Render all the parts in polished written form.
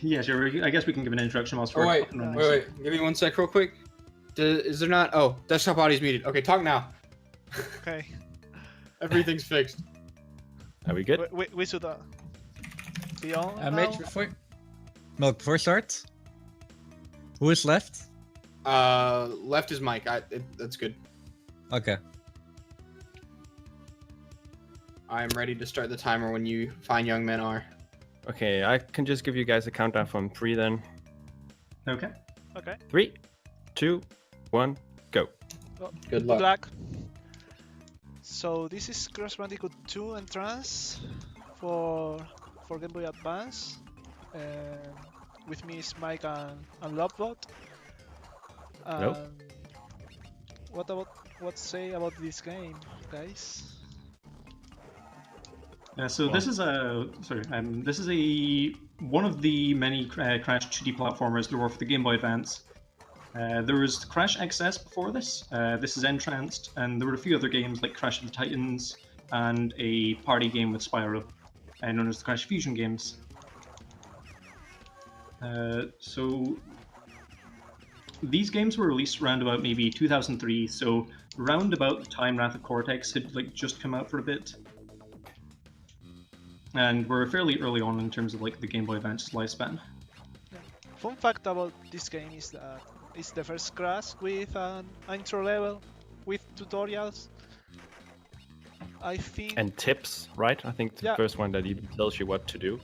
Yeah, sure. I guess we can give an introduction whilst Oh, we're wait, up and running. wait. Give me 1 sec real quick. Is there not... Oh, desktop audio's muted. Okay, talk now. Okay. Everything's fixed. Are we good? We should be on now. Mate, before start, who is left? Left is Mike. That's good. Okay. I'm ready to start the timer when you fine young men are. Okay, I can just give you guys a countdown from 3 then. Okay. Okay. 3, 2, 1, go. Oh, Good luck. So this is Crash Bandicoot 2 and Tranced for Game Boy Advance. With me is Mike and Lovebot. Hello. What say about this game, guys? So this is one of the many Crash 2D platformers there were for the Game Boy Advance. There was Crash XS before this. This is Entranced, and there were a few other games like Crash of the Titans and a party game with Spyro, known as the Crash Fusion games. So these games were released around about maybe 2003, so round about the time Wrath of Cortex had just come out for a bit. And we're fairly early on in terms of the Game Boy Advance's lifespan. Yeah. Fun fact about this game is that it's the first Crash with an intro level with tutorials. I think. And tips, right? I think the first one that even tells you what to do.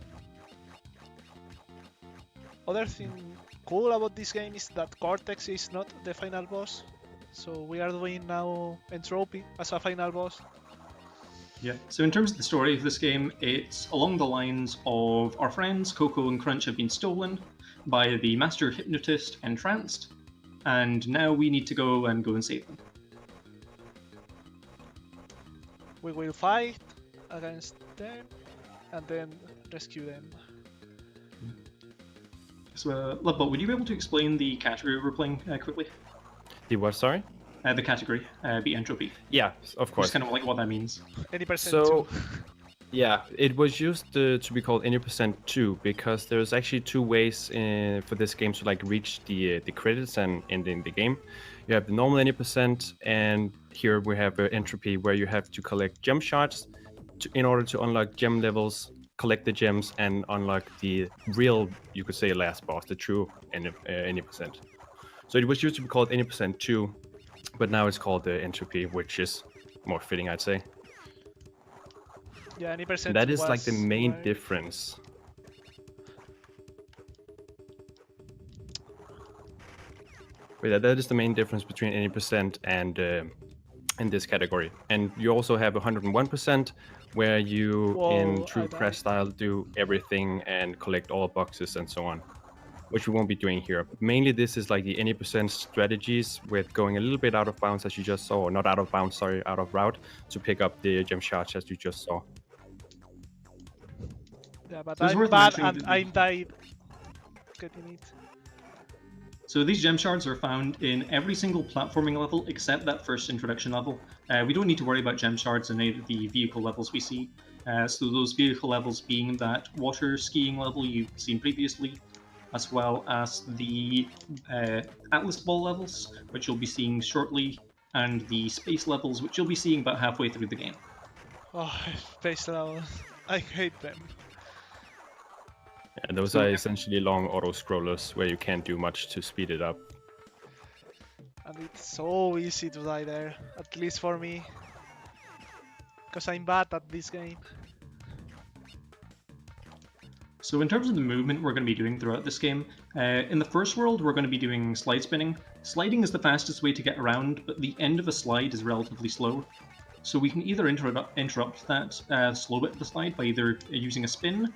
Other thing cool about this game is that Cortex is not the final boss. So we are doing now Tropy as a final boss. Yeah, so in terms of the story of this game, it's along the lines of our friends Coco and Crunch have been stolen by the master hypnotist Entranced, and now we need to go and save them. We will fight against them and then rescue them. So, Lovebot, would you be able to explain the category we're playing quickly? The what, sorry? The category, be entropy. Yeah, of course. Just kind of what that means. Any percent So, too. yeah, it was used to be called any percent 2 because there's actually 2 ways for this game to reach the credits and ending the game. You have the normal any percent, and here we have entropy where you have to collect gem shards in order to unlock gem levels, collect the gems, and unlock the real, you could say, last boss, the true any percent. So it was used to be called any percent 2. But now it's called the entropy, which is more fitting, I'd say. Yeah, any percent. That is the main difference. But that is the main difference between any percent and in this category. And you also have 101%, where you, in true Crash style, do everything and collect all boxes and so on, which we won't be doing here. Mainly this is the any percent strategies with going a little bit out of bounds as you just saw, or not out of bounds, sorry, out of route, to pick up the gem shards as you just saw. Yeah, but I'm bad and I died getting it. So these gem shards are found in every single platforming level except that first introduction level. We don't need to worry about gem shards in any of the vehicle levels we see. So those vehicle levels being that water skiing level you've seen previously, as well as the Atlas Ball levels, which you'll be seeing shortly, and the space levels, which you'll be seeing about halfway through the game. Oh, space levels. I hate them. Yeah, those are essentially long auto-scrollers where you can't do much to speed it up. And it's so easy to die there, at least for me. Because I'm bad at this game. So in terms of the movement we're going to be doing throughout this game, in the first world we're going to be doing slide spinning. Sliding is the fastest way to get around, but the end of a slide is relatively slow. So we can either interrupt that slow bit of the slide by either using a spin,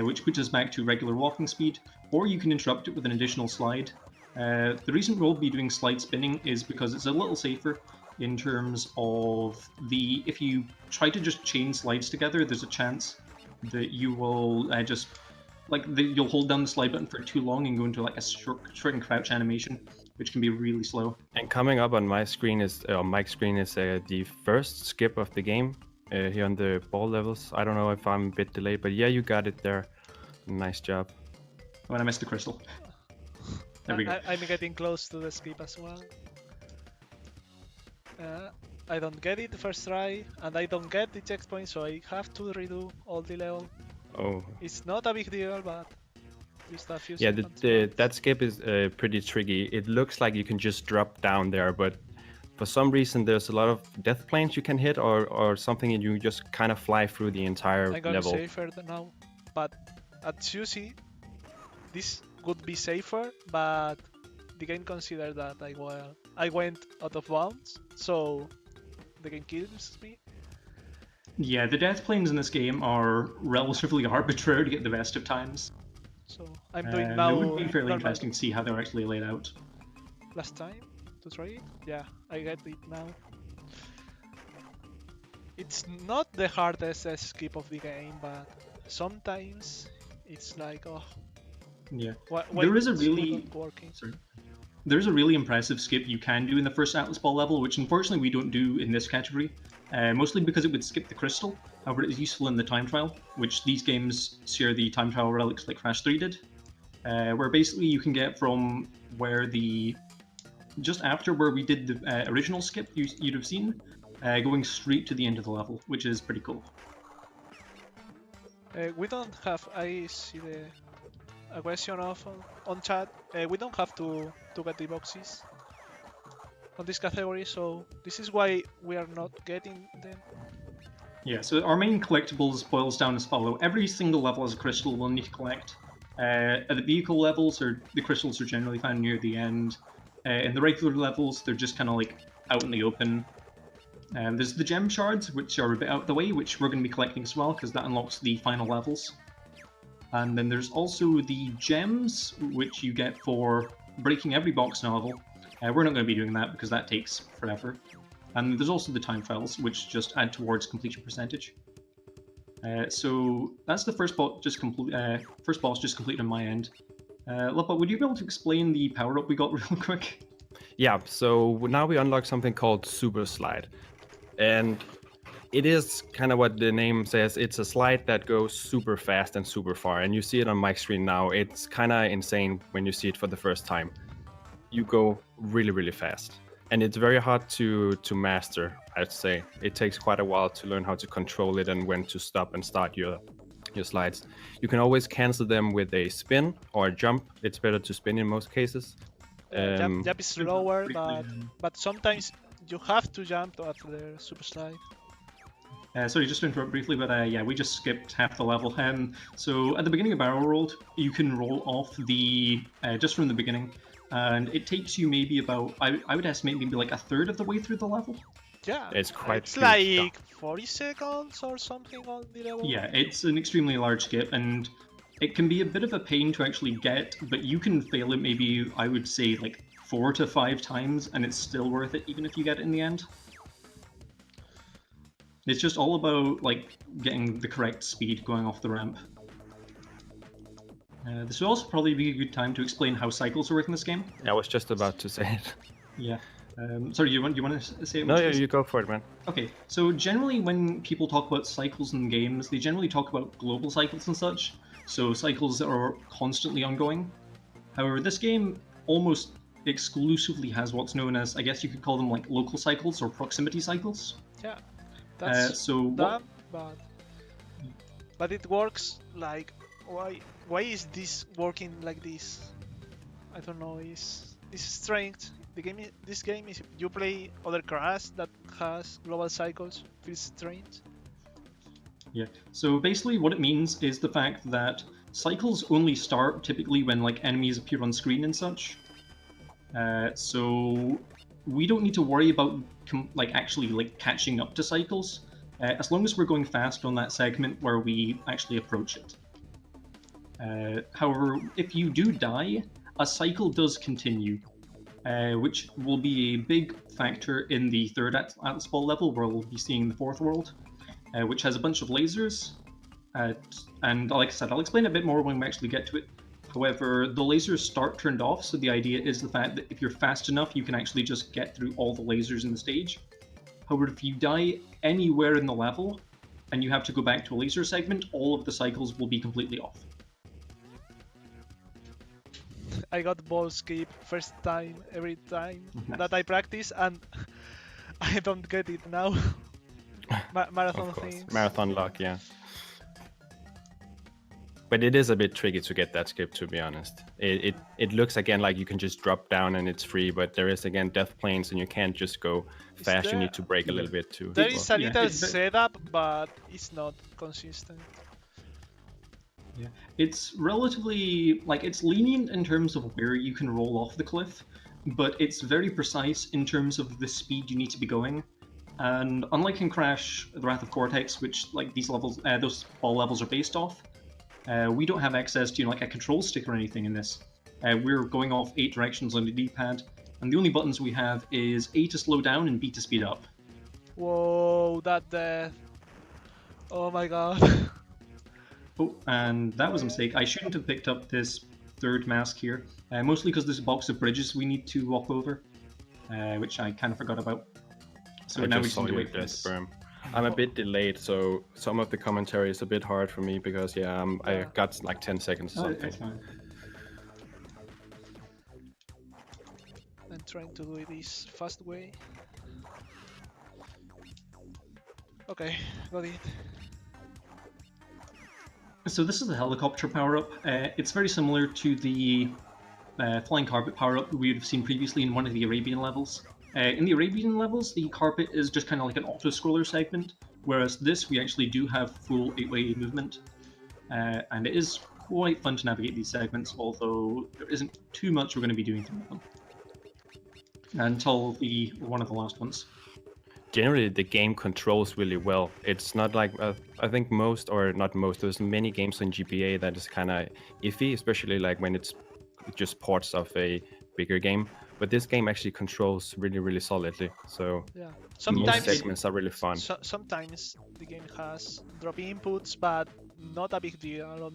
which puts us back to regular walking speed, or you can interrupt it with an additional slide. The reason we'll be doing slide spinning is because it's a little safer in terms of if you try to just chain slides together, there's a chance that you will you'll hold down the slide button for too long and go into a short and crouch animation, which can be really slow. And coming up on my screen is Mike's screen is the first skip of the game here on the ball levels. I don't know if I'm a bit delayed, but yeah, you got it there. Nice job. When I missed the crystal. There we go. I'm getting close to the skip as well. I don't get it the first try, and I don't get the checkpoint, so I have to redo all the level. Oh. It's not a big deal, but just a few Yeah, seconds. that skip is pretty tricky. It looks like you can just drop down there, but for some reason there's a lot of death planes you can hit or something, and you just kind of fly through the entire I'm going level. safer now, but as you see, this could be safer, but the game considered that I went out of bounds, so the game kills me. Yeah, the death planes in this game are relatively arbitrary to get the best of times. So I'm doing It would be fairly normal interesting to see how they're actually laid out. last time to try it. Yeah, I get it now. It's not the hardest skip of the game, but sometimes it's like, oh, Yeah. why There is a it's really not working. Sorry. There's a really impressive skip you can do in the first Atlas Ball level, which unfortunately we don't do in this category, mostly because it would skip the crystal. However, it is useful in the time trial, which these games share the time trial relics like Crash 3 did, where basically you can get from where just after where we did the original skip you'd have seen, going straight to the end of the level, which is pretty cool. We don't have. I see a question on chat. We don't have to get the boxes on this category, so this is why we are not getting them. Yeah, so our main collectibles boils down as follow. Every single level has a crystal we'll need to collect. At the vehicle levels, the crystals are generally found near the end. In the regular levels, they're just kind of like out in the open. There's the gem shards, which are a bit out of the way, which we're going to be collecting as well, because that unlocks the final levels. And then there's also the gems, which you get for breaking every box in a level. We're not going to be doing that, because that takes forever. And there's also the time trials, which just add towards completion percentage. So that's the first boss just completed on my end. Luppa, would you be able to explain the power-up we got real quick? Yeah, so now we unlock something called Super Slide. And it is kind of what the name says. It's a slide that goes super fast and super far. And you see it on my screen now. It's kind of insane when you see it for the first time. You go really, really fast. And it's very hard to master, I'd say. It takes quite a while to learn how to control it and when to stop and start your slides. You can always cancel them with a spin or a jump. It's better to spin in most cases. Jump is slower, but sometimes you have to jump after the super slide. Sorry, just to interrupt briefly, but yeah, we just skipped half the level. So at the beginning of Barrel Rolled, you can roll off just from the beginning, and it takes you maybe about, I would estimate maybe like a third of the way through the level. Yeah, It's quite it's huge. like 40 seconds or something on the level. Yeah, it's an extremely large skip, and it can be a bit of a pain to actually get, but you can fail it maybe, I would say, like 4 to 5 times, and it's still worth it, even if you get it in the end. It's just all about, like, getting the correct speed going off the ramp. This would also probably be a good time to explain how cycles work in this game. I was just about to say it. Yeah. Sorry, you want to say it? No, you go for it, man. Okay, so generally when people talk about cycles in games, they generally talk about global cycles and such, so cycles that are constantly ongoing. However, this game almost exclusively has what's known as, I guess you could call them like local cycles or proximity cycles. Yeah, that's So dumb, but it works like, why is this working like this? I don't know, it's strange. This game is, if you play other Crash that has global cycles, feels strange. Yeah, so basically what it means is the fact that cycles only start typically when like enemies appear on screen and such. So we don't need to worry about actually like catching up to cycles, as long as we're going fast on that segment where we actually approach it. However, if you do die, a cycle does continue, which will be a big factor in the third Atlas Ball level, where we'll be seeing the fourth world, which has a bunch of lasers. And like I said, I'll explain a bit more when we actually get to it. However, the lasers start turned off, so the idea is the fact that if you're fast enough, you can actually just get through all the lasers in the stage. However, if you die anywhere in the level, and you have to go back to a laser segment, all of the cycles will be completely off. I got ball skip first time every time Nice. that I practice, and I don't get it now. Marathon Of course, things. marathon luck, yeah. But it is a bit tricky to get that skip, to be honest. It looks again like you can just drop down and it's free, but there is again death planes and you can't just go fast. You there- need to brake a little bit too. There It- is a yeah, little it's ve- setup, but it's not consistent. Yeah, it's relatively like it's lenient in terms of where you can roll off the cliff, but it's very precise in terms of the speed you need to be going. And unlike in Crash: The Wrath of Cortex, which like these levels, those ball levels are based off, we don't have access to like a control stick or anything in this. We're going off 8 directions on the D-pad, and the only buttons we have is A to slow down and B to speed up. Whoa, that death. Oh my god. Oh, and that was a mistake. I shouldn't have picked up this third mask here, mostly because there's a box of bridges we need to walk over, which I kind of forgot about. So I now we just just saw need to your wait for death this. berm. I'm a bit delayed, so some of the commentary is a bit hard for me because I got like 10 seconds or Oh, something. it's fine. I'm trying to do it this fast way. Okay, got it. So this is the helicopter power-up. It's very similar to the flying carpet power-up we would have seen previously in one of the Arabian levels. In the Arabian levels, the carpet is just kind of like an auto-scroller segment, whereas this we actually do have full 8-way movement, and it is quite fun to navigate these segments, although there isn't too much we're going to be doing through them until one of the last ones. Generally, the game controls really well. It's not like I think most, or not most, there's many games on GBA that is kind of iffy, especially like when it's just ports of a bigger game. But this game actually controls really, really solidly. So Yeah. most Sometimes segments are really fun. sometimes the game has dropping inputs, but not a big deal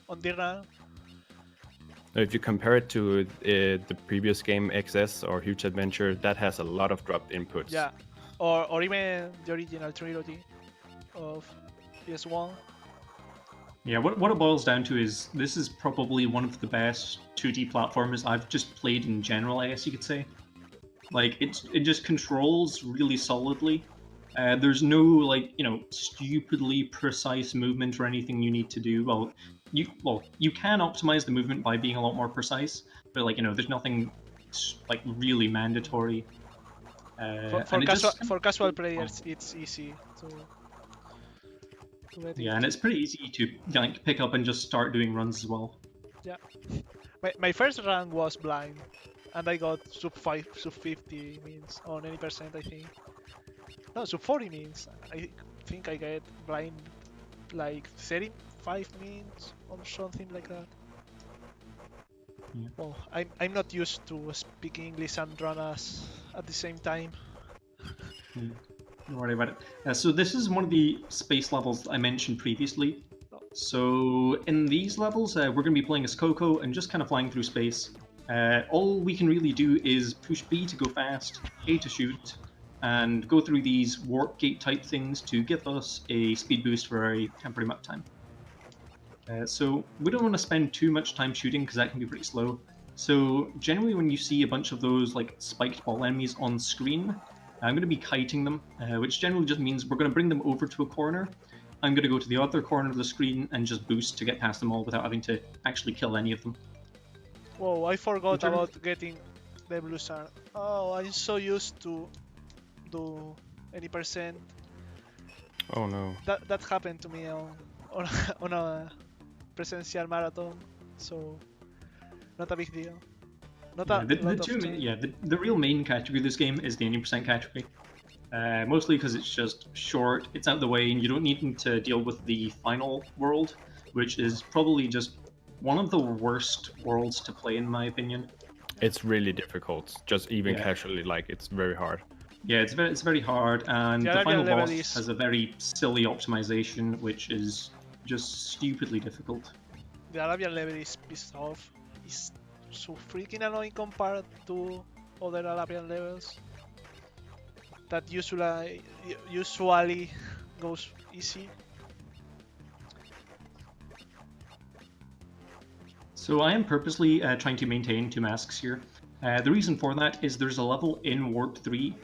on the run. If you compare it to the previous game XS or Huge Adventure, that has a lot of dropped inputs. Yeah. Or even the original trilogy of PS1. Yeah, what it boils down to is this is probably one of the best 2D platformers I've just played in general, I guess you could say. Like, it just controls really solidly. There's no, like, stupidly precise movement or anything you need to do. You can optimize the movement by being a lot more precise, but, like, there's nothing, like, really mandatory. For casual players, it's easy to get it. Yeah, and it's pretty easy to, like, pick up and just start doing runs as well. Yeah. My first run was blind, and I got sub 50 means on any percent, I think. No, sub 40 means. I think I get blind like 35 means or something like that. Yeah. Well, I'm not used to speak English and run at the same time. Don't worry about it. So this is one of the space levels I mentioned previously. So in these levels, we're going to be playing as Coco and just kind of flying through space. All we can really do is push B to go fast, A to shoot, and go through these warp gate type things to give us a speed boost for a temporary amount of time. So we don't want to spend too much time shooting because that can be pretty slow. So generally when you see a bunch of those like spiked ball enemies on screen, I'm going to be kiting them, which generally just means we're going to bring them over to a corner. I'm going to go to the other corner of the screen and just boost to get past them all without having to actually kill any of them. Whoa, I forgot about getting the blue star. Oh, I'm so used to do any percent. Oh no. That happened to me on a presential marathon, so not a big deal. Not a lot of time. The real main category of this game is the 80% category. Mostly because it's just short, it's out of the way, and you don't need to deal with the final world, which is probably just one of the worst worlds to play in my opinion. It's really difficult, just even casually, like it's very hard. Yeah, it's very hard, and the final boss has a very silly optimization, which is just stupidly difficult. The Arabian level is pissed off. It's so freaking annoying compared to other Arabian levels that usually goes easy. So I am purposely trying to maintain 2 masks here. The reason for that is there's a level in Warp 3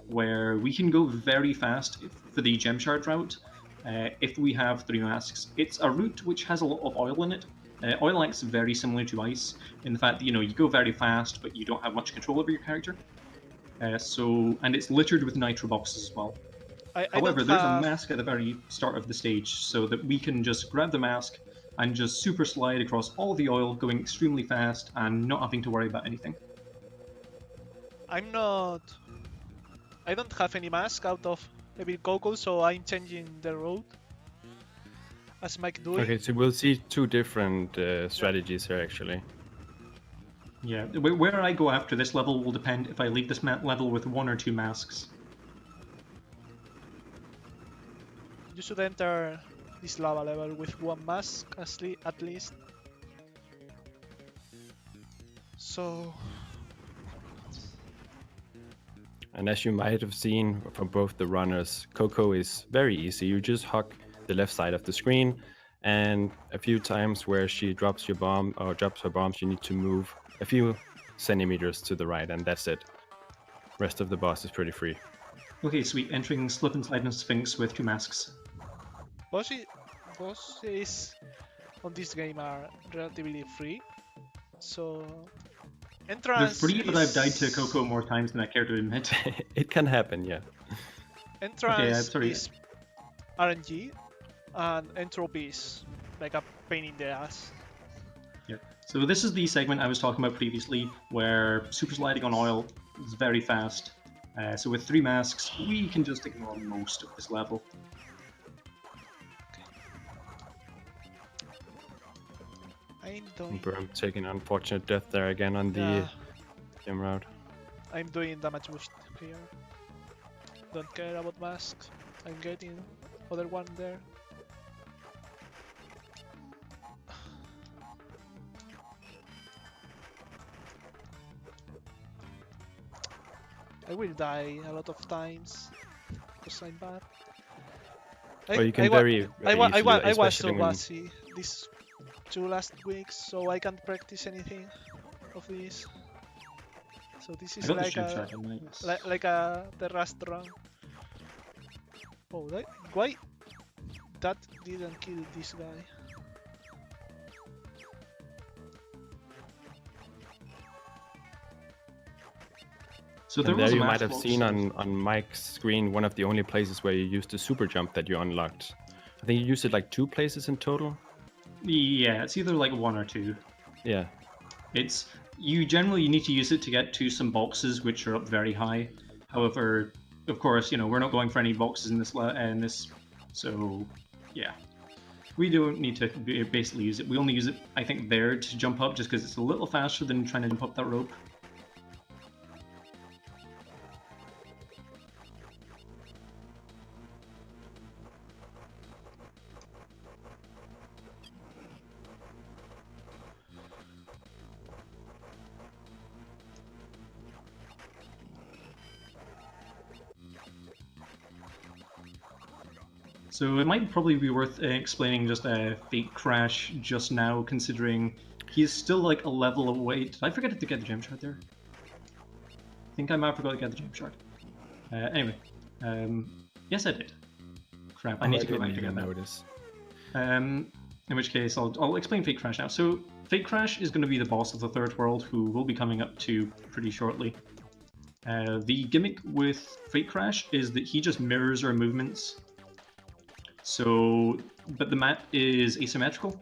where we can go very fast for the gem shard route if we have 3 masks. It's a route which has a lot of oil in it. Oil acts very similar to ice in the fact that you go very fast but you don't have much control over your character. And it's littered with nitro boxes as well. I However, don't there's a have. mask at the very start of the stage so that we can just grab the mask and just super slide across all the oil, going extremely fast and not having to worry about anything. I'm not. I don't have any mask out of maybe Coco, so I'm changing the road. As Mike doing. Okay, so we'll see 2 different strategies here actually. Yeah, where I go after this level will depend if I leave this level with 1 or 2 masks. You should enter this lava level with 1 mask at least. So. And as you might have seen from both the runners, Coco is very easy. You just hug the left side of the screen, and a few times where she drops your bomb or drops her bombs, you need to move a few centimeters to the right, and that's it. Rest of the boss is pretty free. Okay, sweet. Entering Slip and Slide and Sphinx with 2 masks. Bosses on this game are relatively free, so They're entrance. free, but I've died to Coco more times than I care to admit. It can happen, yeah. Entrance sorry. is RNG, and Tropy is like a pain in the ass. Yeah. So this is the segment I was talking about previously, where super sliding on oil is very fast. So with 3 masks, we can just ignore most of this level. I'm doing. Berm taking an unfortunate death there again on the gem route. I'm doing damage boost here. Don't care about mask. I'm getting other one there. I will die a lot of times because I'm bad. Well, you can very I easily, was so especially when- bossy these 2 last weeks, so I can't practice anything of this. So this I is got the like gem a shard, didn't I? Yes. like a the rust run. Oh, why that didn't kill this guy? So And was there a you might mask have box. seen on Mike's screen one of the only places where you used the super jump that you unlocked. I think you used it like 2 places in total. Yeah, it's either like 1 or 2. Yeah. You generally need to use it to get to some boxes which are up very high. However, of course, we're not going for any boxes in this, so yeah. We don't need to basically use it. We only use it, I think, there to jump up just because it's a little faster than trying to jump up that rope. So it might probably be worth explaining just a fake crash just now, considering he's still like a level away. Did I forget to get the gem shard there? I think I might have forgot to get the gem shard. Anyway, yes I did. Crap, I need to go back to get that. Notice. In which case, I'll explain Fake Crash now. So, Fake Crash is going to be the boss of the third world, who will be coming up to pretty shortly. The gimmick with Fake Crash is that he just mirrors our movements. So, but the map is asymmetrical.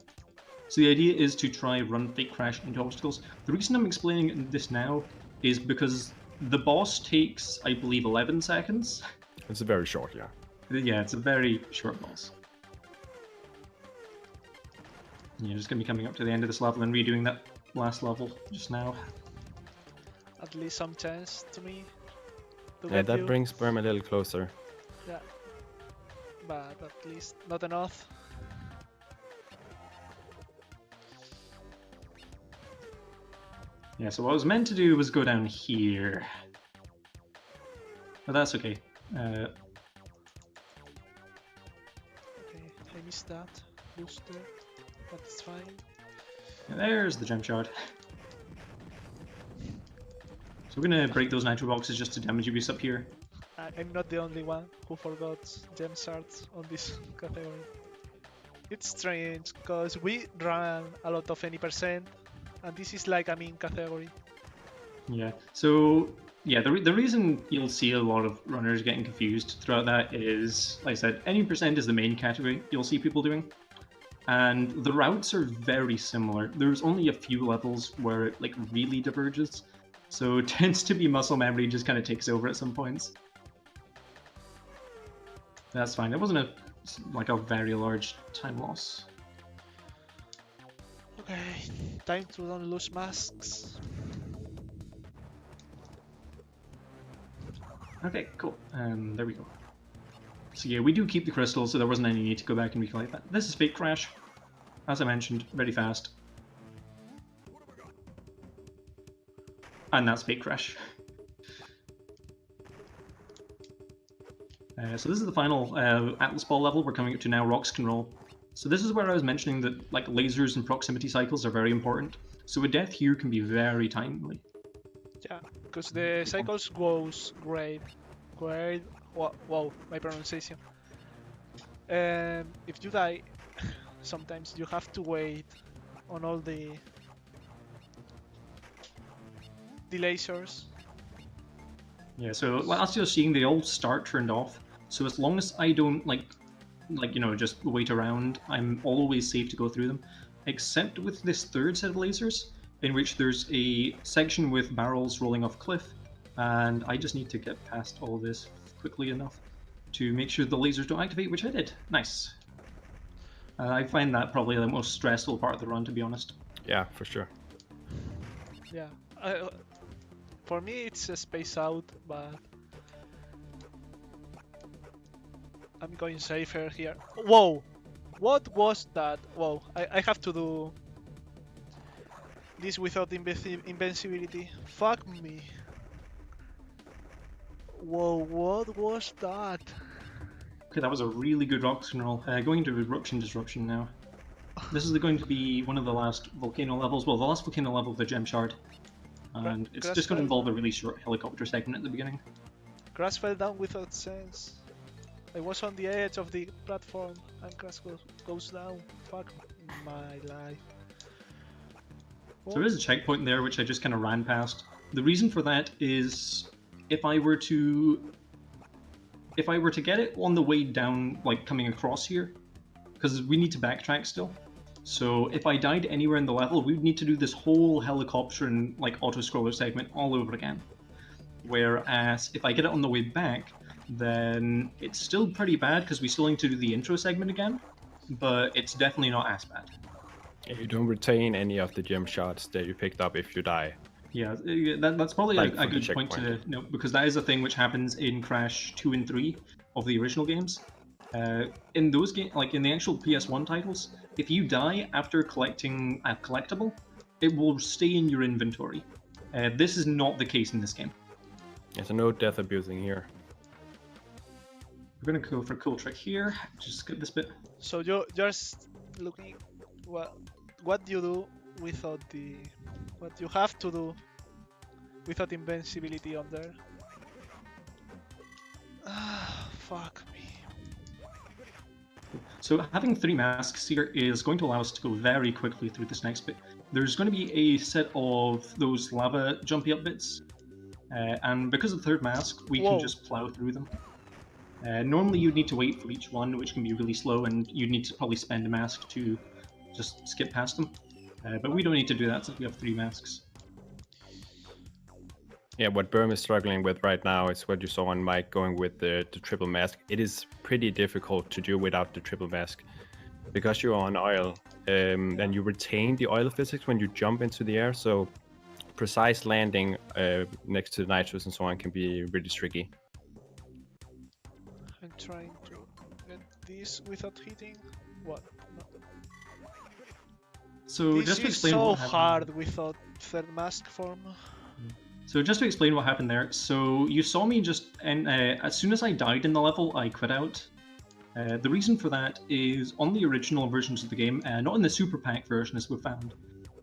So the idea is to try run Fake Crash into obstacles. The reason I'm explaining this now is because the boss takes, I believe, 11 seconds. It's a very short, yeah. Yeah, it's a very short boss. You're just going to be coming up to the end of this level and redoing that last level just now. At least some chance to me. To Yeah, get that you. brings Berm a little closer. Yeah. But at least not enough. Yeah, so what I was meant to do was go down here. But that's okay. Okay, I missed that booster, but it's fine. There's the gem shard. So we're gonna break those nitro boxes just to damage abuse up here. I'm not the only one who forgot gem shards on this category. It's strange, because we run a lot of any percent, and this is like a mean category. Yeah, so yeah, the reason you'll see a lot of runners getting confused throughout that is, like I said, any percent is the main category you'll see people doing. And the routes are very similar. There's only a few levels where it like really diverges. So it tends to be muscle memory just kind of takes over at some points. That's fine. It wasn't like a very large time loss. Okay, time to don't lose masks. Okay, cool. There we go. So yeah, we do keep the crystals, so there wasn't any need to go back and recollect that. This is Fake Crash. As I mentioned, very fast. And that's Fake Crash. So this is the final Atlas Ball level we're coming up to now, Rocks Can Roll. So this is where I was mentioning that like lasers and proximity cycles are very important. So a death here can be very timely. Yeah, because the cycles goes great. Great. Wow, my pronunciation. If you die, sometimes you have to wait on all the lasers. Yeah, so as you're seeing, they all start turned off. So as long as I don't like you know, just wait around, I'm always safe to go through them. Except with this third set of lasers, in which there's a section with barrels rolling off a cliff, and I just need to get past all this quickly enough to make sure the lasers don't activate, which I did. Nice. I find that probably the most stressful part of the run, to be honest. Yeah, for sure. Yeah. For me, it's a space out, but I'm going safer here. Whoa! What was that? Whoa, I have to do this without invincibility. Fuck me. Whoa, what was that? Okay, that was a really good rock roll. Going into Eruption Disruption now. This is going to be one of the last volcano levels. Well, the last volcano level of the Gem Shard. And it's just going to involve a really short helicopter segment at the beginning. Crash fell down without sense. I was on the edge of the platform and Crash goes down. Fuck my life. So there is a checkpoint there which I just kind of ran past. The reason for that is if I were to get it on the way down, like coming across here, because we need to backtrack still. So if I died anywhere in the level, we'd need to do this whole helicopter and like auto-scroller segment all over again. Whereas if I get it on the way back, then it's still pretty bad because we still need to do the intro segment again, but it's definitely not as bad. You don't retain any of the gem shots that you picked up if you die. Yeah, that's probably Like a good point to note, because that is a thing which happens in Crash 2 and 3 of the original games. In those games, like in the actual PS1 titles, if you die after collecting a collectible, it will stay in your inventory. This is not the case in this game. There's no death abusing here. We're gonna go for a cool trick here. Just skip this bit. So you're just looking what you do without the what you have to do without invincibility on there. Ah, fuck me. So having 3 masks here is going to allow us to go very quickly through this next bit. There's going to be a set of those lava jumpy up bits, and because of the 3rd mask, we can just plow through them. Normally you'd need to wait for each one, which can be really slow, and you'd need to probably spend a mask to just skip past them. But we don't need to do that since we have 3 masks. Yeah, what Berm is struggling with right now is what you saw on Mike going with the triple mask. It is pretty difficult to do without the triple mask. Because you're on oil, and you retain the oil physics when you jump into the air, so precise landing next to the nitros and so on can be really tricky. I'm trying to get this without hitting. What? No. So This just to is explain so what happened. hard without 3rd mask form. So just to explain what happened there, so you saw me just, and as soon as I died in the level, I quit out. The reason for that is on the original versions of the game, not in the Super Pack version as we found,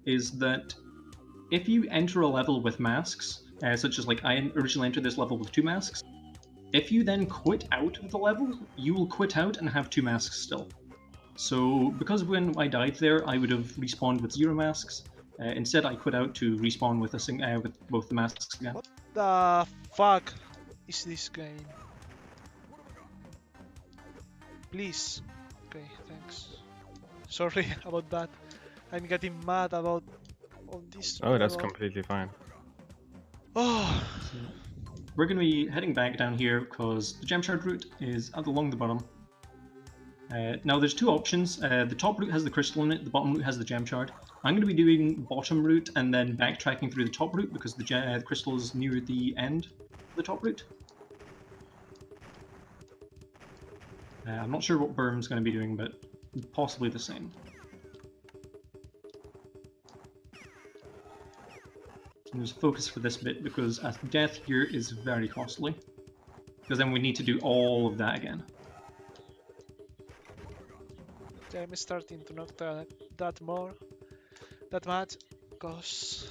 is that if you enter a level with masks, such as like I originally entered this level with 2 masks, if you then quit out of the level, you will quit out and have 2 masks still. So because when I died there, I would have respawned with 0 masks. Instead, I quit out to respawn with with both the masks again. What the fuck is this game? Please. Okay, thanks. Sorry about that. I'm getting mad about all this. Oh, that's level. completely fine. Oh, So we're going to be heading back down here because the gem shard route is along the bottom. Now there's 2 options. The top route has the crystal in it, the bottom route has the gem shard. I'm going to be doing bottom route and then backtracking through the top route because the crystal is near the end of the top route. I'm not sure what Berm's going to be doing, but possibly the same. So there's focus for this bit because death here is very costly. Because then we need to do all of that again. I'm starting to not that much because,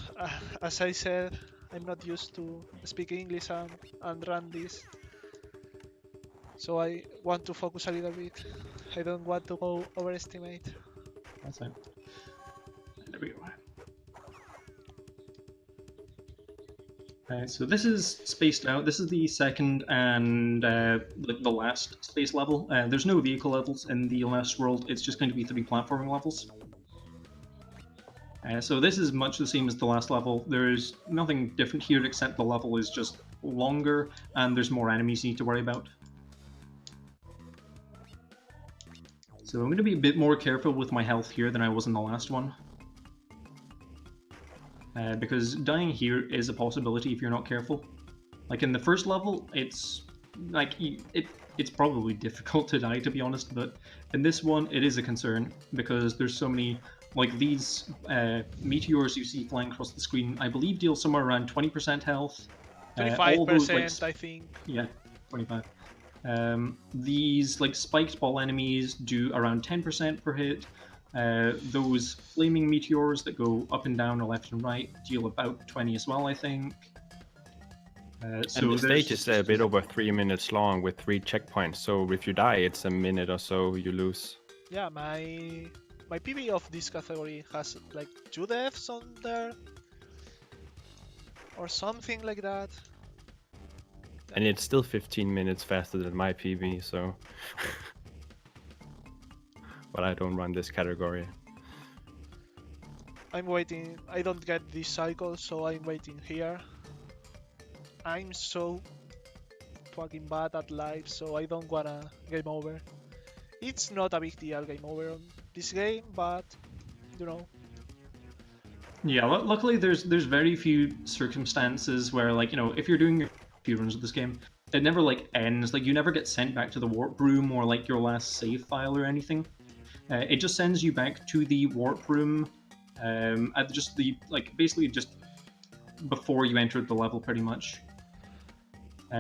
as I said, I'm not used to speak English and run this. So I want to focus a little bit. I don't want to go overestimate. That's fine. There we go. So this is spaced out. This is the second and the last space level. There's no vehicle levels in the last world. It's just going to be 3 platforming levels. So this is much the same as the last level. There's nothing different here except the level is just longer and there's more enemies you need to worry about. So I'm going to be a bit more careful with my health here than I was in the last one. Because dying here is a possibility if you're not careful. Like in the first level, it's like it's probably difficult to die, to be honest, but in this one it is a concern because there's so many, like these meteors you see flying across the screen, I believe deal somewhere around 20% health. 25%, I think. Yeah, 25. These like spiked ball enemies do around 10% per hit. Those flaming meteors that go up and down or left and right deal about 20 as well, I think. So and the stage is a bit over 3 minutes long with 3 checkpoints, so if you die it's a minute or so you lose. Yeah, my PB of this category has like 2 deaths on there or something like that. And it's still 15 minutes faster than my PB, so... But I don't run this category. I'm waiting. I don't get this cycle, so I'm waiting here. I'm so fucking bad at life, so I don't wanna game over. It's not a big deal game over on this game, but you know. Yeah, luckily there's very few circumstances where, like, you know, if you're doing a few runs of this game, it never like ends. Like you never get sent back to the warp room or like your last save file or anything. It just sends you back to the warp room at just the, like, basically just before you entered the level pretty much,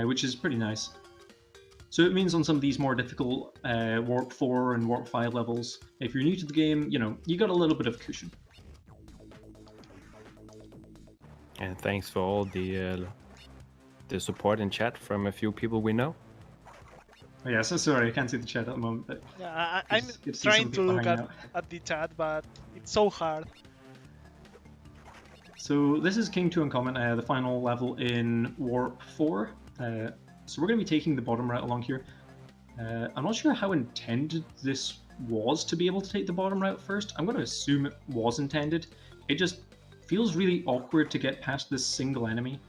which is pretty nice. So it means on some of these more difficult warp 4 and warp 5 levels, if you're new to the game, you know, you got a little bit of cushion. And thanks for all the support in chat from a few people we know. Oh, yeah, so sorry, I can't see the chat at the moment. But Yeah, I'm good to see trying some to people look hanging out. at the chat, but it's so hard. So this is King 2 Uncommon, the final level in Warp 4. So we're going to be taking the bottom route along here. I'm not sure how intended this was to be able to take the bottom route first. I'm going to assume it was intended. It just feels really awkward to get past this single enemy.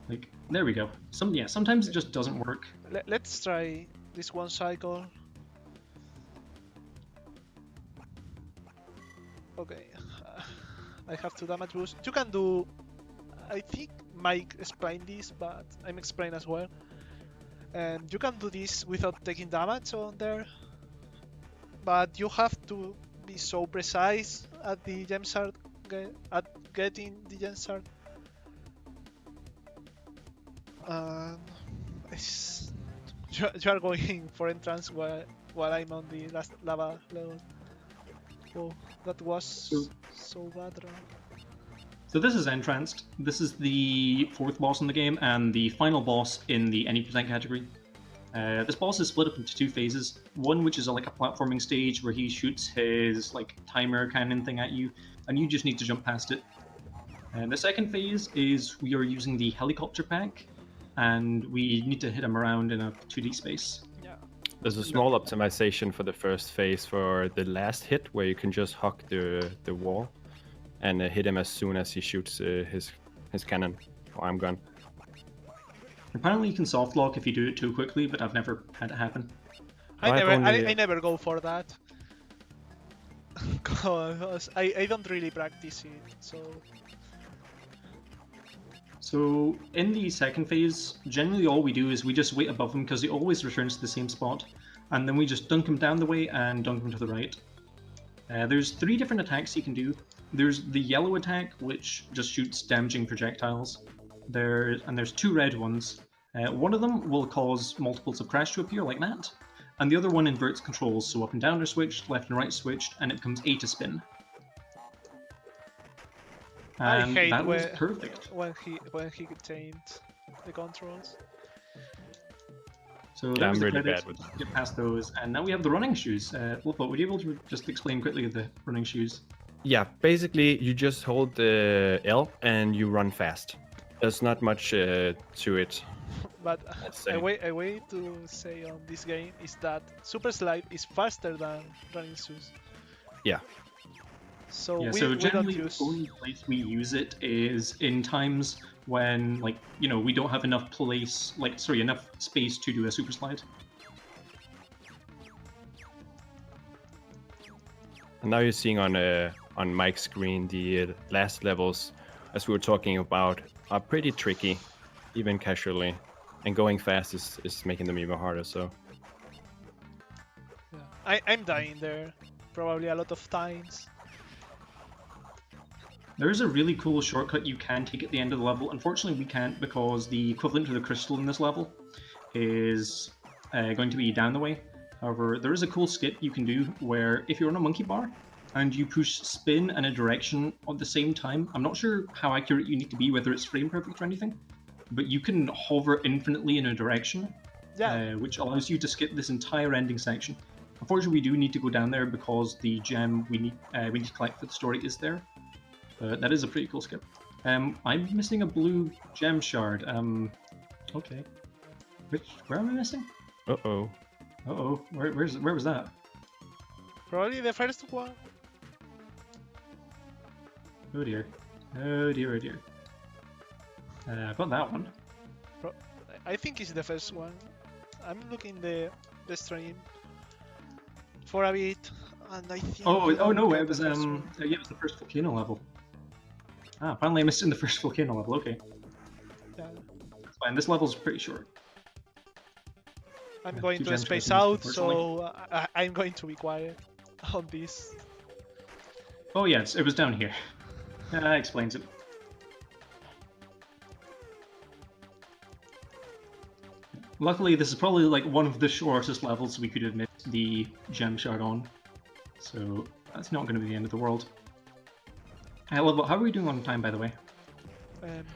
Like, there we go. Sometimes it just doesn't work. Let's try this one cycle. Okay, I have 2 damage boost. You can do... I think Mike explained this, but I'm explaining as well. And you can do this without taking damage on there. But you have to be so precise at the gem shard, at getting the gem shard. You are going for entrance while I'm on the last lava level. Oh, that was So bad, bro. So this is Entranced. This is the 4th boss in the game and the final boss in the any percent category. This boss is split up into 2 phases. One which is like a platforming stage where he shoots his like timer cannon thing at you, and you just need to jump past it. And the second phase is we are using the helicopter pack, and we need to hit him around in a 2D space. Yeah. There's a small optimization for the first phase for the last hit, where you can just hug the wall and hit him as soon as he shoots his cannon or arm gun. Apparently you can soft lock if you do it too quickly, but I've never had it happen. I never go for that. Cause I don't really practice it, so. So in the second phase, generally all we do is we just wait above him because he always returns to the same spot, and then we just dunk him down the way and dunk him to the right. There's 3 different attacks you can do. There's the yellow attack, which just shoots damaging projectiles. There's 2 red ones. One of them will cause multiples of crash to appear like that, and the other one inverts controls, so up and down are switched, left and right switched, and it becomes A to spin. And I hate that was perfect. when he changed the controls. So Yeah, that was I'm the really credits. bad with Get past those, and now we have the running shoes. Wolfbot, would you be able to just explain quickly the running shoes? Yeah, basically you just hold the L and you run fast. There's not much to it. But Let's a say. way to say on this game is that Super Slide is faster than running shoes. Yeah. So Yeah, we so don't generally use. the only place we use it is in times when, like, you know, we don't have enough enough space to do a super slide. And now you're seeing on Mike's screen the last levels, as we were talking about, are pretty tricky, even casually. And going fast is making them even harder, so... Yeah. I'm dying there, probably a lot of times. There is a really cool shortcut you can take at the end of the level. Unfortunately, we can't because the equivalent to the crystal in this level is going to be down the way. However, there is a cool skip you can do where if you're on a monkey bar and you push spin and a direction at the same time, I'm not sure how accurate you need to be, whether it's frame perfect or anything, but you can hover infinitely in a direction, Yeah. which allows you to skip this entire ending section. Unfortunately, we do need to go down there because the gem we need to collect for the story is there. That is a pretty cool skip. I'm missing a blue gem shard. Okay. Where am I missing? Uh-oh. Uh-oh. Where was that? Probably the first one. Oh dear. Oh dear, oh dear. I've got that one. I think it's the first one. I'm looking the stream for a bit, and I think. Oh no, it was the first one. yeah, it was the first volcano level. Ah, finally I missed it in the first volcano level. Okay, Yeah. that's fine. This level's pretty short. I'm Yeah, going two to gems space missing, out, unfortunately. so I'm going to be quiet on this. Oh yes, it was down here. That explains it. Luckily, this is probably like one of the shortest levels we could have missed the gem shard on, so that's not going to be the end of the world. How are we doing on time, by the way?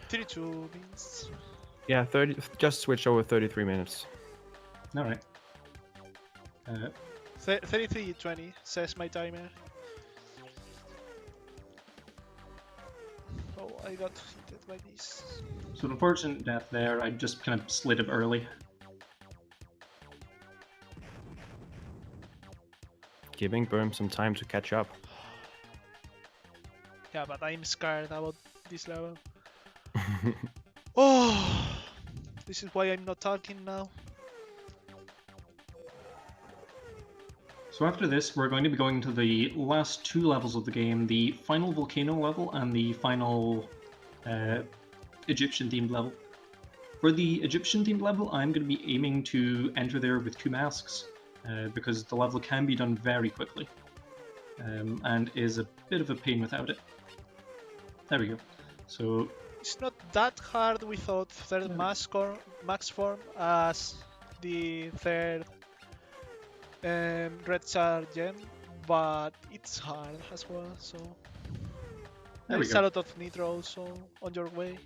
32 minutes. Yeah, 30. Just switch over 33 minutes. All right. 33:20 says my timer. Oh, I got hit by this. So an unfortunate death there. I just kind of slid up early. Giving Berm some time to catch up. Yeah, but I'm scared about this level. Oh, this is why I'm not talking now. So after this, we're going to be going to the last 2 levels of the game, the final volcano level and the final Egyptian-themed level. For the Egyptian-themed level, I'm going to be aiming to enter there with 2 masks, because the level can be done very quickly, and is a bit of a pain without it. There we go. So It's not that hard without third max form as the third red shard gem, but it's hard as well, so There we There's go. a lot of nitro also on your way.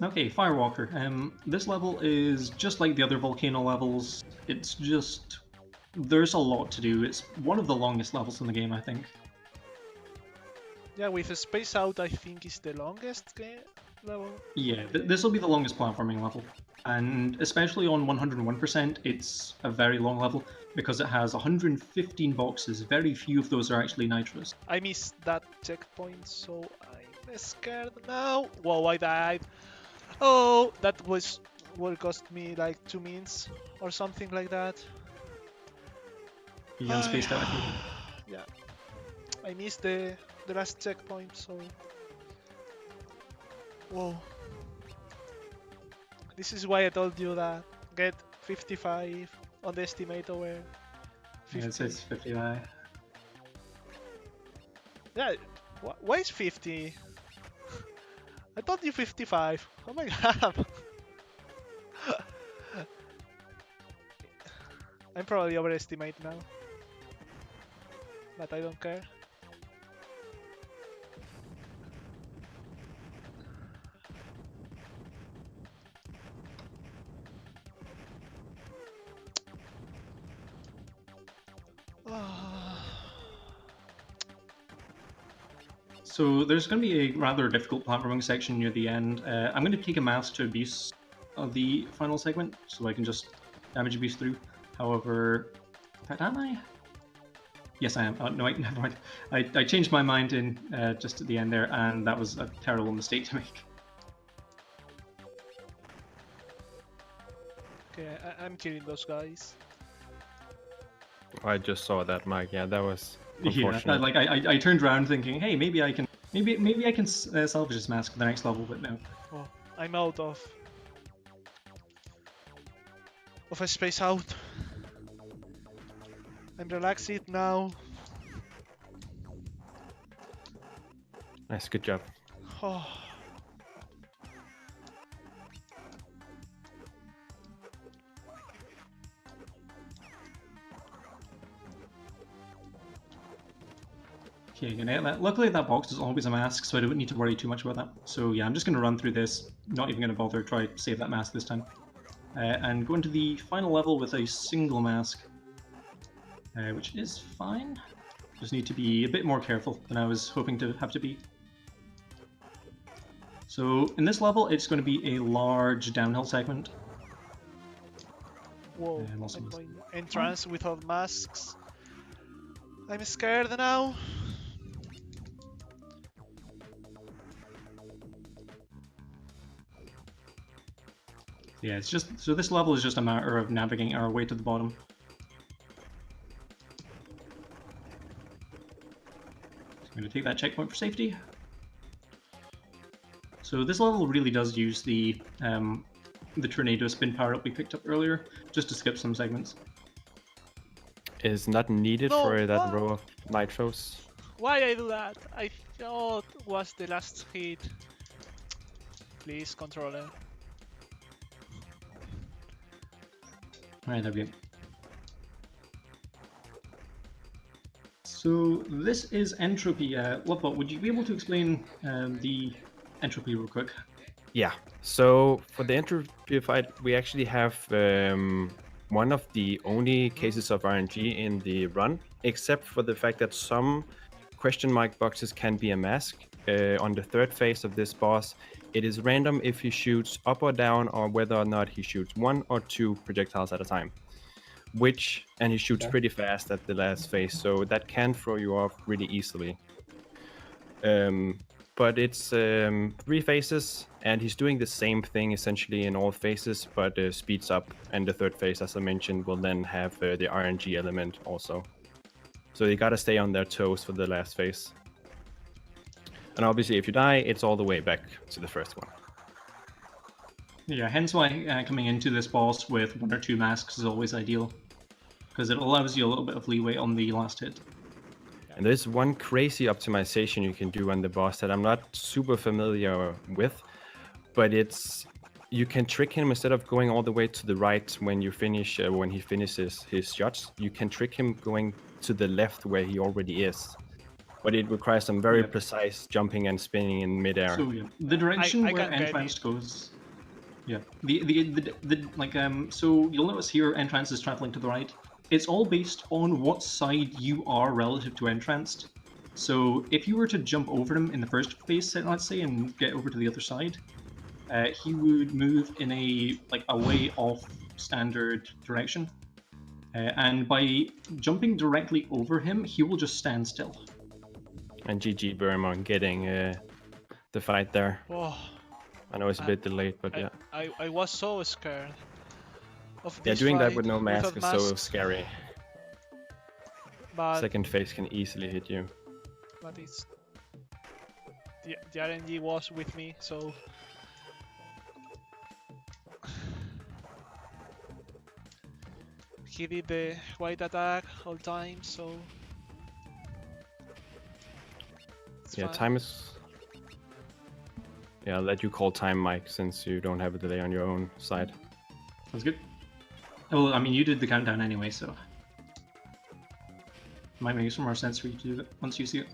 Okay, Firewalker. This level is just like the other volcano levels. It's just... there's a lot to do. It's one of the longest levels in the game, I think. Yeah, with a Space Out, I think is the longest level. Yeah, this will be the longest platforming level. And especially on 101%, it's a very long level because it has 115 boxes. Very few of those are actually nitros. I missed that checkpoint, so I'm scared now. Whoa, I died. Oh, that will cost me like 2 minutes or something like that. You unspaced out, I think. Yeah, I missed the last checkpoint, so... Whoa. This is why I told you that get 55 on the estimator where Yeah, it says 59. Yeah, why is 50? I told you 55. Oh my god. I'm probably overestimate now. But I don't care. So there's going to be a rather difficult platforming section near the end. I'm going to take a math to abuse of the final segment, so I can just damage abuse through. However, in fact, am I? Yes, I am. Oh, no, wait, never mind. I changed my mind in just at the end there, and that was a terrible mistake to make. Okay, I'm killing those guys. I just saw that, Mike. Yeah, that was Yeah, unfortunate. like I turned around thinking, hey, maybe I can salvage this mask for the next level, but no. Oh, I'm out of a Space Out. I'm relaxed now. Nice, good job. Oh. Okay, luckily that box is always a mask, so I don't need to worry too much about that. So yeah, I'm just going to run through this, not even going to bother try to save that mask this time. And go into the final level with a single mask, which is fine. Just need to be a bit more careful than I was hoping to have to be. So in this level, it's going to be a large downhill segment. Whoa, And also I'm this- going entrance without masks. I'm scared now. Yeah, it's just so this level is just a matter of navigating our way to the bottom. So I'm going to take that checkpoint for safety. So this level really does use the tornado spin power up we picked up earlier, just to skip some segments. Is not needed No, for that why? row of nitros. Why I do that? I thought was the last hit. Please, controller. Alright, there we go. So this is entropy. Lovebot, would you be able to explain the entropy real quick? Yeah. So for the entropy fight, we actually have one of the only cases of RNG in the run, except for the fact that some question mark boxes can be a mask. On the third phase of this boss, it is random if he shoots up or down, or whether or not he shoots 1 or 2 projectiles at a time. And he shoots pretty fast at the last phase, so that can throw you off really easily. But it's 3 phases, and he's doing the same thing essentially in all phases, but speeds up. And the third phase, as I mentioned, will then have the RNG element also. So you gotta stay on their toes for the last phase. And obviously, if you die, it's all the way back to the first one. Yeah, hence why coming into this boss with 1 or 2 masks is always ideal, because it allows you a little bit of leeway on the last hit. And there's one crazy optimization you can do on the boss that I'm not super familiar with, but you can trick him. Instead of going all the way to the right when you finish, when he finishes his shots, you can trick him going to the left where he already is. but it requires some very Yeah. precise jumping and spinning in midair. So yeah, the direction I where can get Entranced it. goes. Yeah. The like So you'll notice here Entranced is traveling to the right. It's all based on what side you are relative to Entranced. So if you were to jump over him in the first phase, let's say, and get over to the other side, he would move in a way off standard direction. And by jumping directly over him, he will just stand still. And GG Berm on getting the fight there. Oh, I know it's a bit delayed, but yeah. I was so scared of Yeah, this doing that fight with no mask without is so masks, scary. but Second phase can easily hit you. it's the RNG was with me, so he did the white attack all time, so it's Yeah, fine. time is... Yeah, I'll let you call time, Mike, since you don't have a delay on your own side. Sounds good. Well, I mean, you did the countdown anyway, so might make some more sense for you to do it once you see it.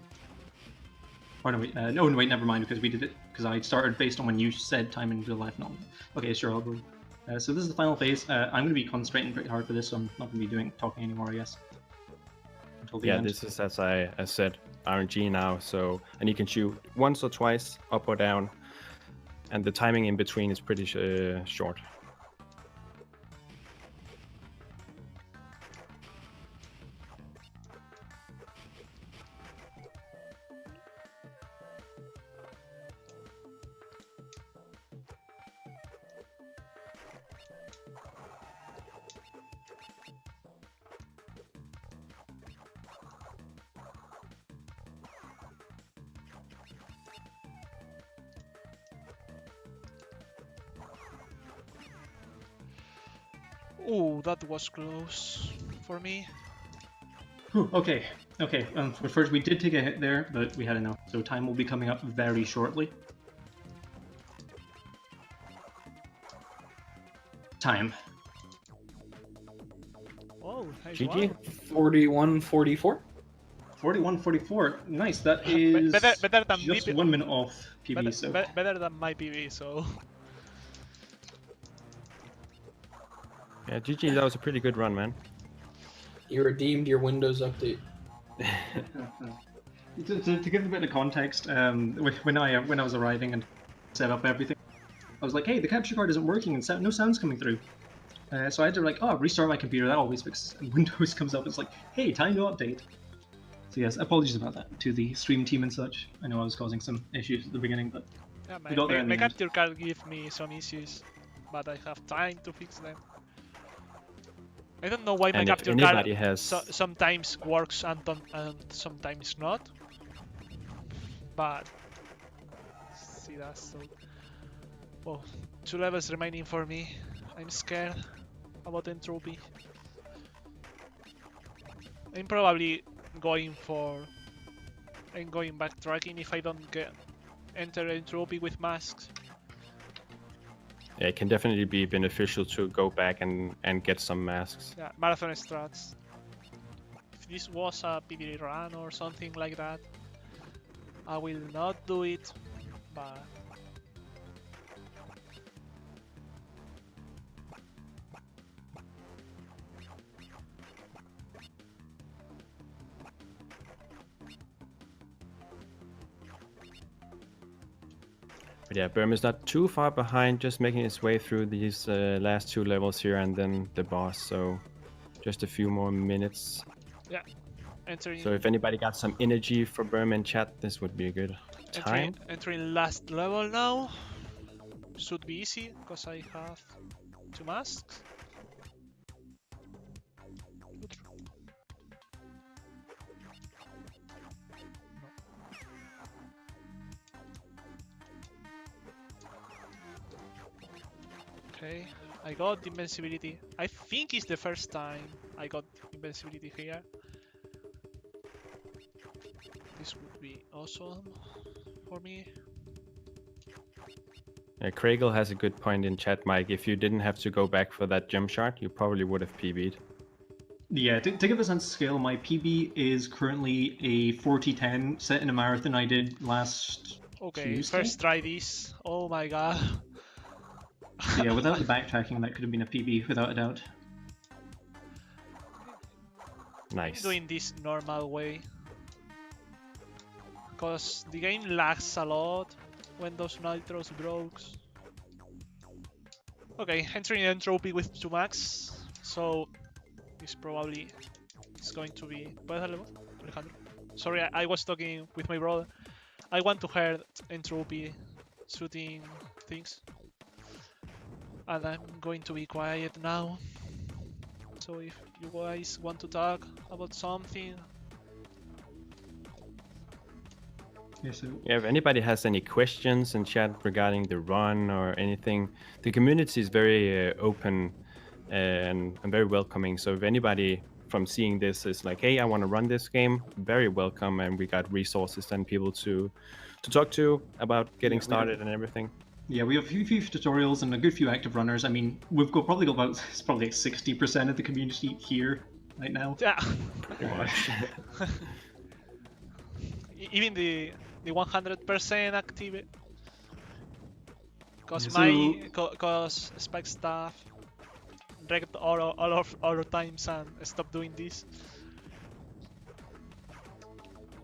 Or no, wait, wait, never mind, because we did it, because I started based on when you said time in real life. No. Okay, sure, I'll go. So this is the final phase. I'm going to be concentrating pretty hard for this, so I'm not going to be talking anymore, I guess. Until the Yeah, end. this is, as I said, RNG now, so... And you can shoot once or twice, up or down, and the timing in between is pretty short. Ooh, that was close for me. Whew, okay. But first, we did take a hit there, but we had enough. So time will be coming up very shortly. Time. Oh, nice GG. one. 41-44. 41-44. Nice. That Be- is better than just BP 1 minute off PB. Better, So better than my PB, so Yeah, GG, that was a pretty good run, man. You redeemed your Windows update. to give a bit of context, when I was arriving and set up everything, I was like, hey, the capture card isn't working and no sound's coming through. So I had to restart my computer. That always fixes. And Windows comes up. It's like, hey, time to update. So yes, apologies about that to the stream team and such. I know I was causing some issues at the beginning, but yeah, we got there in my the end. capture card give me some issues, but I have time to fix them. I don't know why my And if capture anybody card has... sometimes works and sometimes not. But see that so. Oh, 2 levels remaining for me. I'm scared about entropy. I'm probably going backtracking if I don't enter entropy with masks. Yeah, it can definitely be beneficial to go back and get some masks. Yeah, marathon strats. If this was a PvP run or something like that, I will not do it, but But yeah, Berm is not too far behind, just making its way through these last 2 levels here and then the boss, so just a few more minutes. yeah, entering. So if anybody got some energy for Berm in chat, this would be a good time. Entering last level now. Should be easy because I have 2 masks. Okay, I got invincibility. I think it's the first time I got invincibility here. This would be awesome for me. Yeah, Craigle has a good point in chat, Mike. If you didn't have to go back for that jump shot, you probably would have PB'd. Yeah, to give a sense of scale, my PB is currently a 40-10 set in a marathon I did last Okay, Tuesday. first try this. Oh my god. So yeah, without the backtracking, that could have been a PB without a doubt. Nice. Doing this normal way. Because the game lags a lot when those nitros broke. Okay, entering in Tropy with 2 max. So this probably is going to be... ¿Puedes darle voz, Alejandro? Sorry, I was talking with my brother. I want to hear Entropy shooting things. And I'm going to be quiet now. So if you guys want to talk about something... Yeah, so Yeah, if anybody has any questions in chat regarding the run or anything, the community is very open and very welcoming. So if anybody from seeing this is like, hey, I want to run this game, very welcome, and we got resources and people to talk to about getting Yeah, we have- started and everything. yeah, we have a few tutorials and a good few active runners. I mean, probably got about it's probably like 60% of the community here right now. Yeah. Pretty much. Even the 100% active. Cause Yeah, cause Spike staff wrecked all of our times and stopped doing this.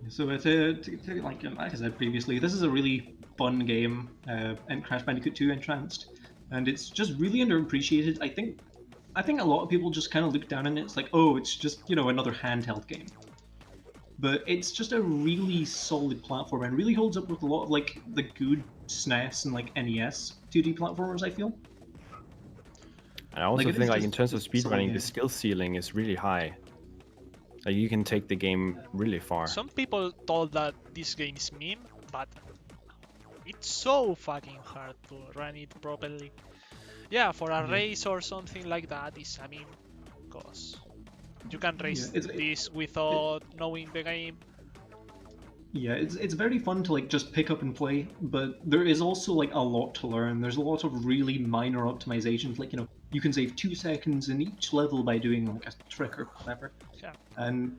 So like I said previously, this is a really fun game, and Crash Bandicoot 2 Entranced, and it's just really underappreciated. I think a lot of people just kind of look down on it. It's like, oh, it's just another handheld game, but it's just a really solid platform and really holds up with a lot of like the good SNES and like NES 2D platformers. I feel. I also Like, it is think like just in terms of a solid speedrunning, the game. skill ceiling is really high. Like you can take the game really far. Some people thought that this game is meme, but it's so fucking hard to run it properly. Yeah, for a Yeah. race or something like that is a meme, cause you can race it's- this without knowing the game. Yeah, it's very fun to like just pick up and play, but there is also like a lot to learn. There's a lot of really minor optimizations, like you can save 2 seconds in each level by doing like a trick or whatever. Yeah. And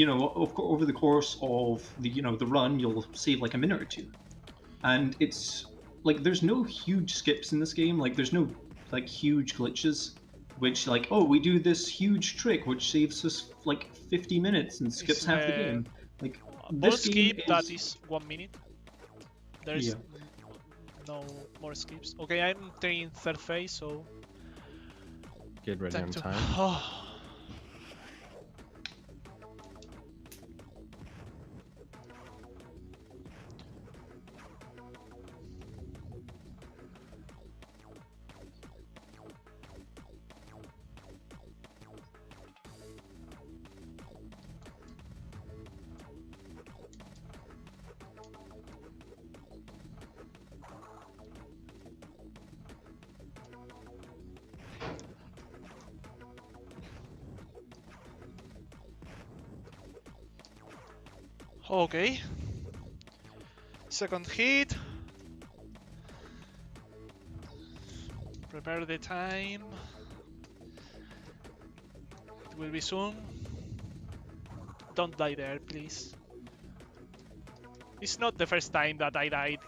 of course, over the course of the run, you'll save like a minute or 2. And it's like there's no huge skips in this game. Like there's no like huge glitches, which like, oh, we do this huge trick which saves us like 50 minutes and skips It's half the game. Like Ball this game skip that is is 1 minute. There's Yeah. no more skips. Okay, I'm entering third phase, so Get ready time on to. time. Oh. Okay. Second hit. Prepare the time. It will be soon. Don't die there, please. It's not the first time that I died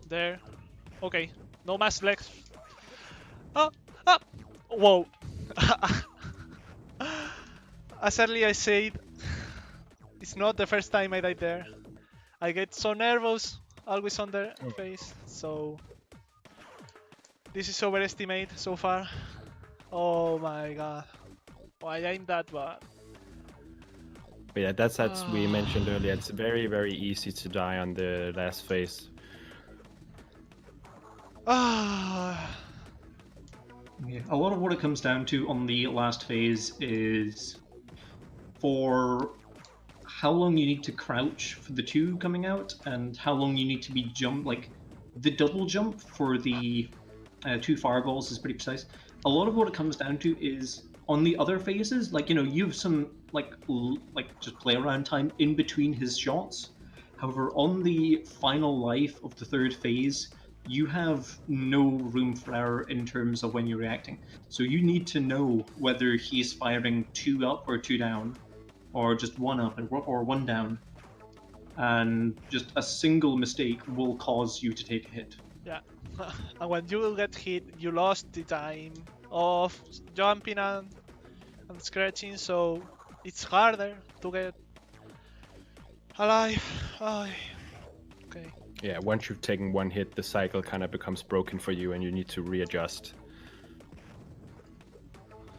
there. Okay, no mass left. Ah! Ah! Whoa! As early I said, it's not the first time I died there. I get so nervous, always on their face, so... This is overestimate so far. Oh my god. Why I'm that bad? But yeah, that's as we mentioned earlier. It's very, very easy to die on the last phase. Ah. Yeah, a lot of what it comes down to on the last phase is for how long you need to crouch for the 2 coming out and how long you need to be like the double jump for the 2 fireballs is pretty precise. A lot of what it comes down to is on the other phases, like you have some like just play around time in between his shots. However, on the final life of the 3rd phase, you have no room for error in terms of when you're reacting. So you need to know whether he's firing 2 up or 2 down, or just 1 up or 1 down. And just a single mistake will cause you to take a hit. Yeah. And when you get hit, you lost the time of jumping and scratching, so it's harder to get alive. Ay. Okay. Yeah, once you've taken one hit, the cycle kind of becomes broken for you and you need to readjust.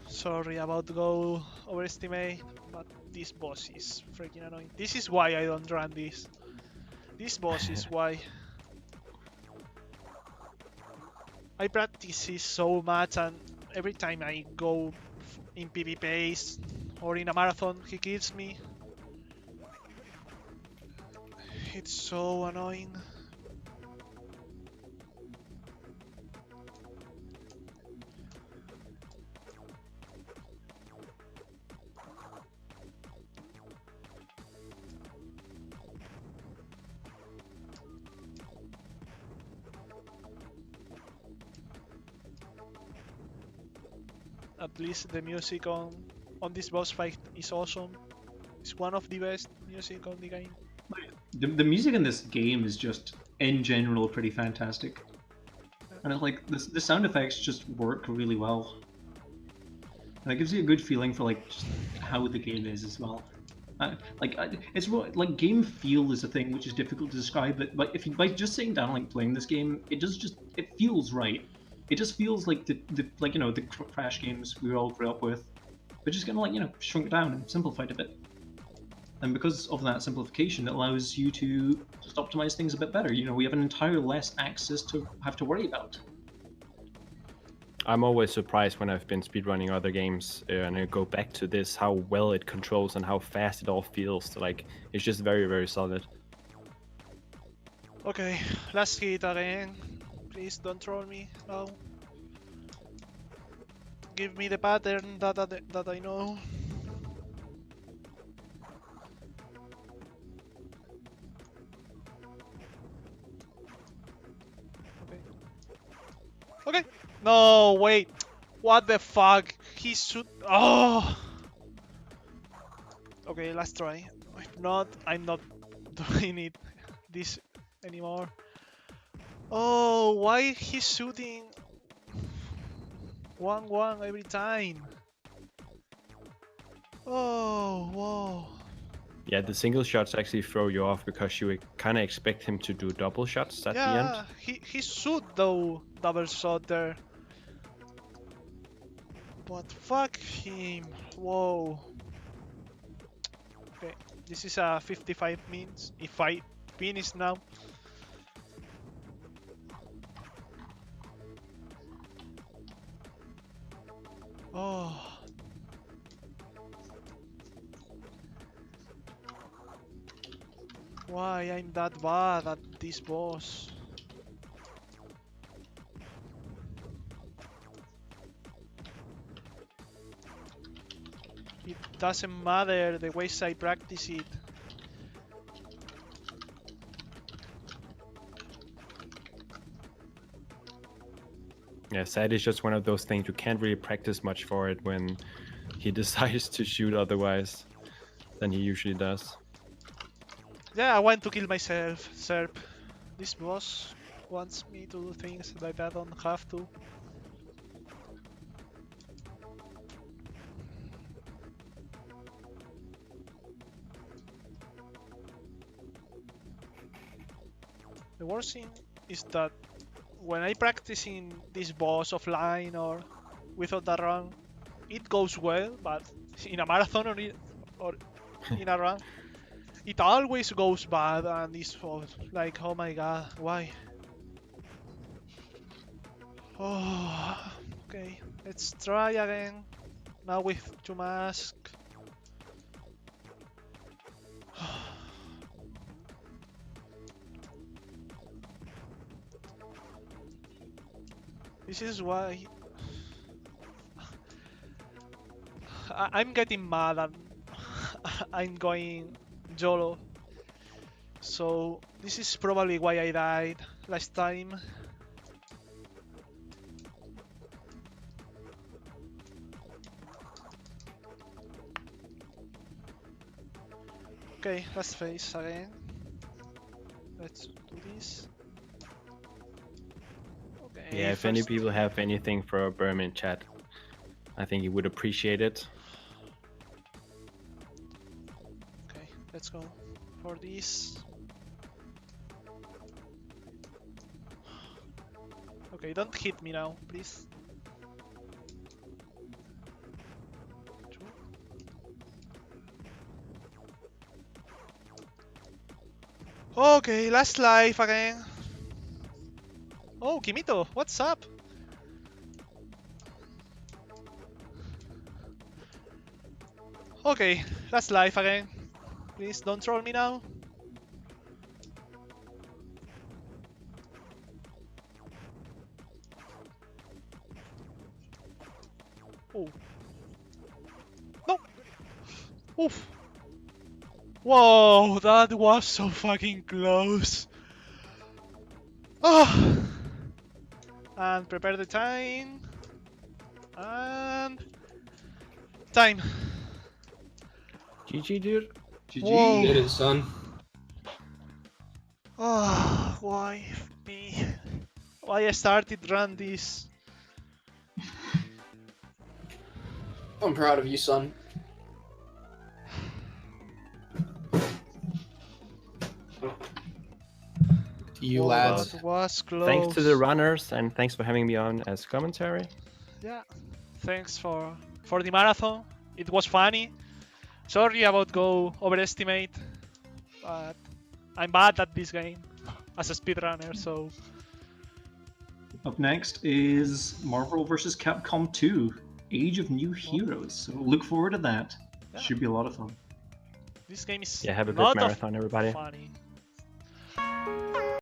Sorry about to go overestimate, but this boss is freaking annoying. This is why I don't run this. This boss is why. I practice this so much, and every time I go in PvP pace or in a marathon, he kills me. It's so annoying. At least the music on this boss fight is awesome. It's one of the best music on the game. The music in this game is just, in general, pretty fantastic. And it's like, the sound effects just work really well. And it gives you a good feeling for like just how the game is as well. It's like game feel is a thing which is difficult to describe, but like if you like just sitting down like playing this game, it feels right. It just feels like the Crash games we all grew up with, but just kind of like shrunk down and simplified a bit. And because of that simplification, it allows you to just optimize things a bit better. We have an entire less axis to have to worry about. I'm always surprised when I've been speedrunning other games and I go back to this, how well it controls and how fast it all feels. Like, it's just very, very solid. Okay, last hit again. Please don't troll me now. Give me the pattern that I know. Okay. Okay. No, wait. What the fuck? He should. Oh. Okay, let's try. If not, I'm not doing this anymore. Oh, why he's shooting 1-1 every time? Oh, whoa. Yeah, the single shots actually throw you off because you kind of expect him to do double shots at the end. Yeah, he shoot though double shot there. But fuck him. Whoa. Okay, this is a 55 minutes. If I finish now. Oh. Why I'm that bad at this boss? It doesn't matter the ways I practice it. Yeah, sad is just one of those things you can't really practice much for it when he decides to shoot otherwise than he usually does. Yeah, I want to kill myself, Serp. This boss wants me to do things that I don't have to. The worst thing is that when I practice in this boss offline or without a run, it goes well, but in a marathon or in a run, it always goes bad and it's like, oh my god, why? Oh, okay, let's try again. Now with 2 masks. This is why I'm getting mad and I'm going YOLO. So this is probably why I died last time. Okay, last phase again. Let's do this. Okay, Yeah, if any first- people have anything for Berm in chat, I think you would appreciate it. Okay, let's go for this. Okay, don't hit me now, please. Two. Okay, last life again. Oh, Kimito, what's up? Okay, last life again. Please don't troll me now. Oh. No! Oof. Whoa, that was so fucking close. Ah. And prepare the time. And time. GG, dude. GG. Whoa. Did it, son. Ah, why me? Why I started run this? I'm proud of you, son. To you, Whoa, lads. that was close. Thanks to the runners, and thanks for having me on as commentary. Yeah, thanks for the marathon. It was funny. Sorry about go overestimate, but I'm bad at this game as a speedrunner, so Up next is Marvel vs. Capcom 2, Age of New Heroes. So look forward to that. Yeah. Should be a lot of fun. this game is Yeah, have a good lot of marathon, everybody. funny.